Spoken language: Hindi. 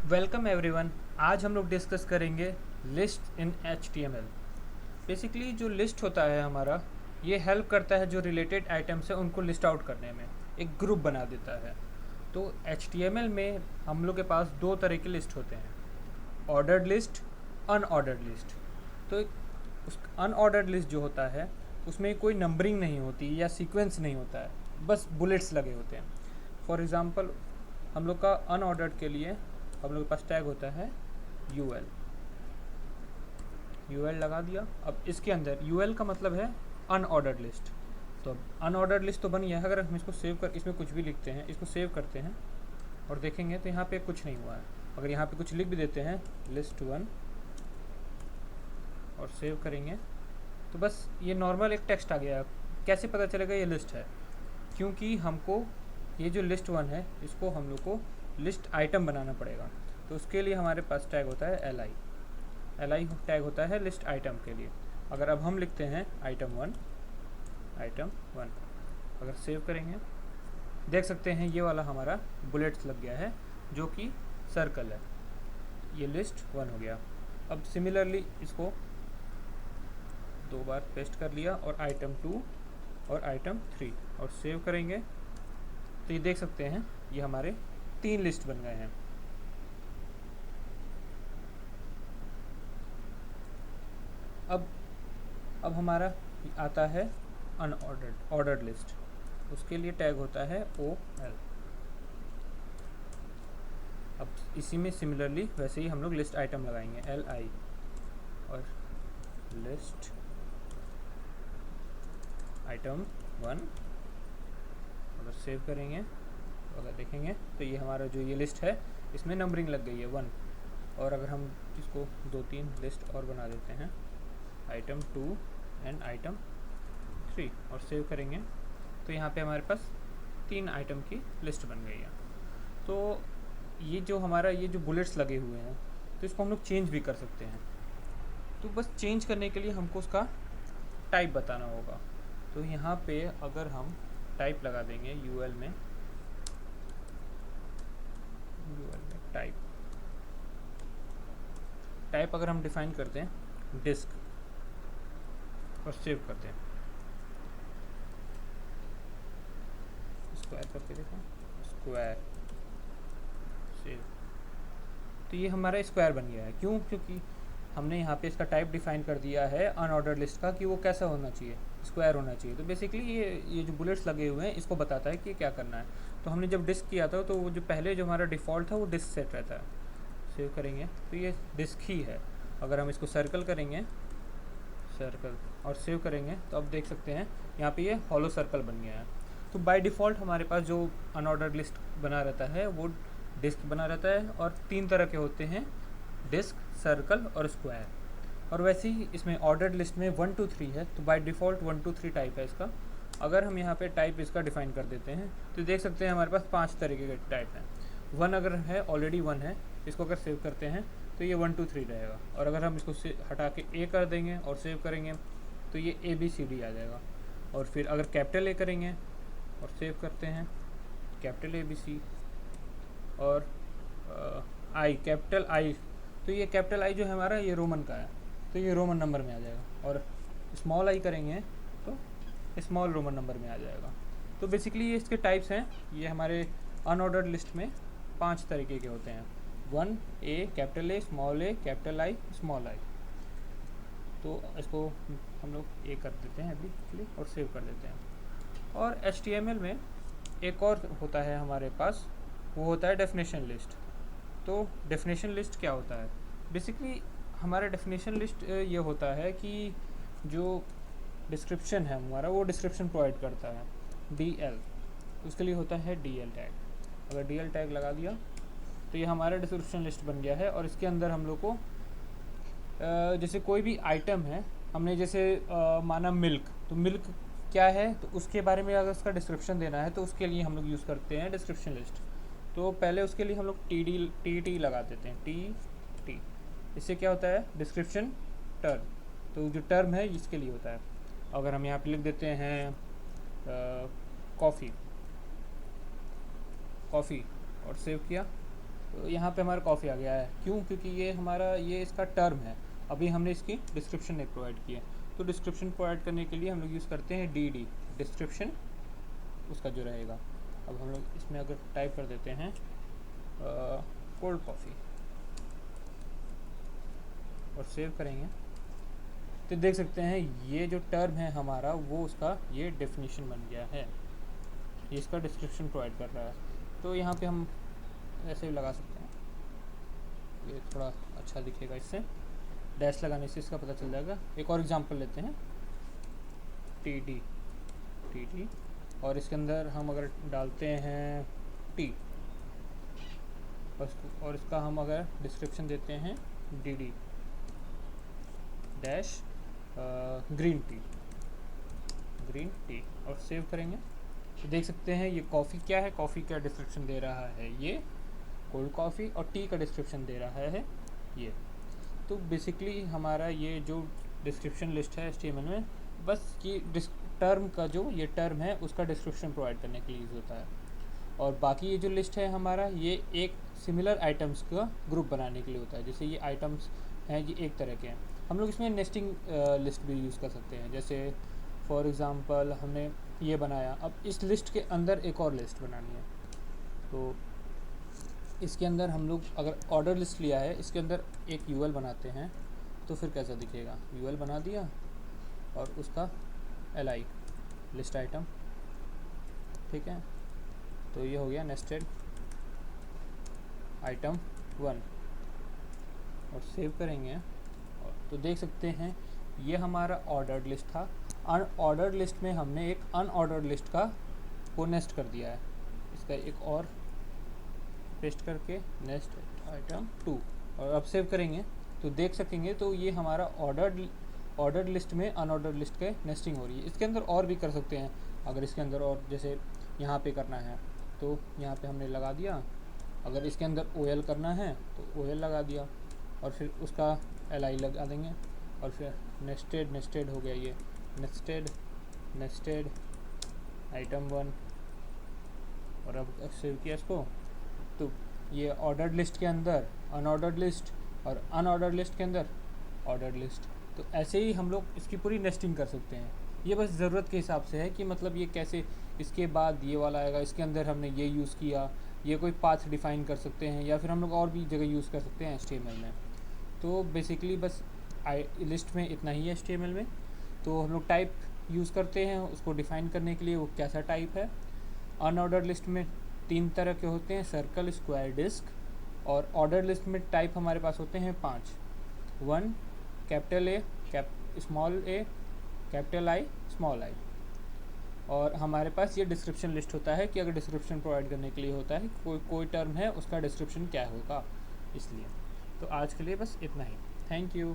Welcome everyone. आज हम लोग डिस्कस करेंगे लिस्ट इन HTML। बेसिकली जो लिस्ट होता है हमारा, ये हेल्प करता है जो रिलेटेड आइटम्स है उनको लिस्ट आउट करने में, एक ग्रुप बना देता है। तो HTML में हम लोग के पास दो तरह की लिस्ट होते हैं, ऑर्डर्ड लिस्ट, अनऑर्डर्ड लिस्ट। तो उस अनऑर्डर्ड लिस्ट जो होता है उसमें कोई नंबरिंग नहीं होती या सीक्वेंस नहीं होता है, बस बुलेट्स लगे होते हैं। फॉर एग्ज़ाम्पल हम लोग का अनऑर्डर्ड के लिए हम लोग के पास टैग होता है UL। UL लगा दिया। अब इसके अंदर UL का मतलब है अनऑर्डर्ड लिस्ट। तो अब अनऑर्डर्ड लिस्ट तो बन गया है। अगर हम इसको सेव कर, इसमें कुछ भी लिखते हैं, इसको सेव करते हैं और देखेंगे तो यहाँ पे कुछ नहीं हुआ है। अगर यहाँ पे कुछ लिख भी देते हैं list1 और सेव करेंगे तो बस ये नॉर्मल एक टेक्स्ट आ गया। कैसे पता चलेगा ये लिस्ट है? क्योंकि हमको ये जो list1 है इसको हम लोग को लिस्ट आइटम बनाना पड़ेगा। तो उसके लिए हमारे पास टैग होता है li टैग होता है लिस्ट आइटम के लिए। अगर अब हम लिखते हैं item1, अगर सेव करेंगे देख सकते हैं ये वाला हमारा बुलेट्स लग गया है जो कि सर्कल है। ये list1 हो गया। अब सिमिलरली इसको दो बार पेस्ट कर लिया और item2 और item3 और सेव करेंगे तो ये देख सकते हैं ये हमारे 3 लिस्ट बन गए हैं। अब हमारा आता है ऑर्डर्ड लिस्ट। उसके लिए टैग होता है OL। अब इसी में सिमिलरली वैसे ही हम लोग लिस्ट आइटम लगाएंगे LI और लिस्ट item1। अगर सेव करेंगे तो अगर देखेंगे तो ये हमारा जो ये लिस्ट है इसमें नंबरिंग लग गई है 1। और अगर हम इसको 2-3 लिस्ट और बना देते हैं item2 एंड item3 और सेव करेंगे तो यहाँ पे हमारे पास 3 आइटम की लिस्ट बन गई है। तो ये जो हमारा ये जो बुलेट्स लगे हुए हैं तो इसको हम लोग चेंज भी कर सकते हैं। तो बस चेंज करने के लिए हमको उसका टाइप बताना होगा। तो यहाँ पे अगर हम टाइप लगा देंगे UL में टाइप अगर हम डिफाइन करते हैं डिस्क और सेव करते हैं, स्क्वायर करके देखो, स्क्वायर सेव, तो ये हमारा स्क्वायर बन गया है। क्योंकि हमने यहाँ पे इसका टाइप डिफाइन कर दिया है अनऑर्डर्ड लिस्ट का कि वो कैसा होना चाहिए, स्क्वायर होना चाहिए। तो बेसिकली ये जो बुलेट्स लगे हुए हैं इसको बताता है कि क्या करना है। तो हमने जब डिस्क किया था तो वो जो पहले जो हमारा डिफ़ॉल्ट था वो डिस्क सेट रहता है। सेव करेंगे तो ये डिस्क ही है। अगर हम इसको सर्कल करेंगे, सर्कल और सेव करेंगे तो अब देख सकते हैं यहाँ पे ये हॉलो सर्कल बन गया है। तो बाय डिफ़ॉल्ट हमारे पास जो अनऑर्डर्ड लिस्ट बना रहता है वो डिस्क बना रहता है और 3 तरह के होते हैं, डिस्क, सर्कल और स्क्वायर। और वैसे ही इसमें ऑर्डर्ड लिस्ट में 1 2 3 है तो बाय डिफ़ॉल्ट 1 2 3 टाइप है इसका। अगर हम यहाँ पे टाइप इसका डिफ़ाइन कर देते हैं तो देख सकते हैं हमारे पास 5 तरीके के टाइप हैं। 1 अगर है, ऑलरेडी 1 है, इसको अगर सेव करते हैं तो ये 1 2 3 रहेगा। और अगर हम इसको हटा के A कर देंगे और सेव करेंगे तो ये ABCD आ जाएगा। और फिर अगर कैपिटल A करेंगे और सेव करते हैं कैपिटल ABC और I, कैपिटल I, तो ये कैपिटल I जो है हमारा ये रोमन का है तो ये रोमन नंबर में आ जाएगा। और स्मॉल I करेंगे तो स्मॉल रोमन नंबर में आ जाएगा। तो बेसिकली ये इसके टाइप्स हैं। ये हमारे अनऑर्डर्ड लिस्ट में 5 तरीके के होते हैं, 1 A, capital A, small A, capital I, small I। तो इसको हम लोग A कर देते हैं अभी क्लिक और सेव कर देते हैं। और HTML में एक और होता है हमारे पास, वो होता है डेफिनेशन लिस्ट। तो डेफिनेशन लिस्ट क्या होता है? बेसिकली हमारा डेफिनेशन लिस्ट ये होता है कि जो डिस्क्रिप्शन है हमारा वो डिस्क्रिप्शन प्रोवाइड करता है DL, उसके लिए होता है DL टैग। अगर DL टैग लगा दिया तो ये हमारा डिस्क्रिप्शन लिस्ट बन गया है। और इसके अंदर हम लोग को जैसे कोई भी आइटम है, हमने जैसे माना मिल्क, तो मिल्क क्या है तो उसके बारे में अगर उसका डिस्क्रिप्शन देना है तो उसके लिए हम लोग यूज़ करते हैं डिस्क्रिप्शन लिस्ट। तो पहले उसके लिए हम लोग TT लगा देते हैं, TT। इससे क्या होता है, डिस्क्रिप्शन टर्म। तो जो टर्म है इसके लिए होता है। अगर हम यहाँ पे लिख देते हैं कॉफ़ी और सेव किया तो यहाँ पे हमारा कॉफ़ी आ गया है, क्यों? क्योंकि ये इसका टर्म है, अभी हमने इसकी डिस्क्रिप्शन नहीं प्रोवाइड की है। तो डिस्क्रिप्शन प्रोवाइड करने के लिए हम लोग यूज़ करते हैं डी डिस्क्रिप्शन, उसका जो रहेगा। अब हम लोग इसमें अगर टाइप कर देते हैं कोल्ड कॉफ़ी और सेव करेंगे, तो देख सकते हैं ये जो टर्म है हमारा वो उसका ये डेफिनेशन बन गया है, ये इसका डिस्क्रिप्शन प्रोवाइड कर रहा है। तो यहाँ पे हम ऐसे भी लगा सकते हैं, ये थोड़ा अच्छा दिखेगा, इससे डैश लगाने से इसका पता चल जाएगा। एक और एग्जांपल लेते हैं टी डी, और इसके अंदर हम अगर डालते हैं टी, और इसका हम अगर डिस्क्रिप्शन देते हैं डी डैश ग्रीन टी और सेव करेंगे, तो देख सकते हैं ये कॉफ़ी क्या है, कॉफ़ी का डिस्क्रिप्शन दे रहा है ये कोल्ड कॉफ़ी, और टी का डिस्क्रिप्शन दे रहा है ये। तो बेसिकली हमारा ये जो डिस्क्रिप्शन लिस्ट है HTML में, बस ये टर्म का जो ये टर्म है उसका डिस्क्रिप्शन प्रोवाइड करने के लिए यूज़ होता है। और बाकी ये जो लिस्ट है हमारा, ये एक सिमिलर आइटम्स का ग्रुप बनाने के लिए होता है। जैसे ये आइटम्स हैं, ये एक तरह के हैं, हम लोग इसमें नेस्टिंग लिस्ट भी यूज़ कर सकते हैं। जैसे फॉर एग्ज़ाम्पल हमने ये बनाया, अब इस लिस्ट के अंदर एक और लिस्ट बनानी है, तो इसके अंदर हम लोग अगर ऑर्डर लिस्ट लिया है, इसके अंदर एक यूएल बनाते हैं, तो फिर कैसा दिखेगा, यूएल बना दिया और उसका li लिस्ट आइटम, ठीक है। तो ये हो गया नेस्टेड आइटम 1 और सेव करेंगे, और तो देख सकते हैं ये हमारा ऑर्डर्ड लिस्ट था। अनऑर्डर्ड लिस्ट में हमने एक अनऑर्डर्ड लिस्ट का को नेस्ट कर दिया है, इसका एक और पेस्ट करके नेस्ट आइटम 2, और अब सेव करेंगे तो देख सकेंगे, तो ये हमारा ऑर्डर्ड लिस्ट में अनऑर्डर्ड लिस्ट के नेस्टिंग हो रही है। इसके अंदर और भी कर सकते हैं, अगर इसके अंदर और जैसे यहाँ पे करना है तो यहाँ पे हमने लगा दिया, अगर इसके अंदर OL करना है तो OL लगा दिया, और फिर उसका li लगा देंगे, और फिर नेस्टेड हो गया ये नेस्टेड आइटम 1, और अब सेव किया इसको, तो ये ऑर्डर्ड लिस्ट के अंदर अनऑर्डर्ड लिस्ट और अनऑर्डर्ड लिस्ट के अंदर ऑर्डर्ड लिस्ट। तो ऐसे ही हम लोग इसकी पूरी नेस्टिंग कर सकते हैं। ये बस ज़रूरत के हिसाब से है कि मतलब ये कैसे, इसके बाद ये वाला आएगा, इसके अंदर हमने ये यूज़ किया, ये कोई पाथ डिफ़ाइन कर सकते हैं, या फिर हम लोग और भी जगह यूज़ कर सकते हैं HTML में। तो बेसिकली बस लिस्ट में इतना ही है HTML में। तो हम लोग टाइप यूज़ करते हैं उसको डिफ़ाइन करने के लिए, वो कैसा टाइप है। अनऑर्डर्ड लिस्ट में 3 तरह के होते हैं, सर्कल, स्क्वायर, डिस्क, और ऑर्डर लिस्ट में टाइप हमारे पास होते हैं 5, 1 capital A, small a, capital I, small i। और हमारे पास ये डिस्क्रिप्शन लिस्ट होता है कि अगर डिस्क्रिप्शन प्रोवाइड करने के लिए होता है, कोई टर्म है उसका डिस्क्रिप्शन क्या होगा, इसलिए। तो आज के लिए बस इतना ही, थैंक यू।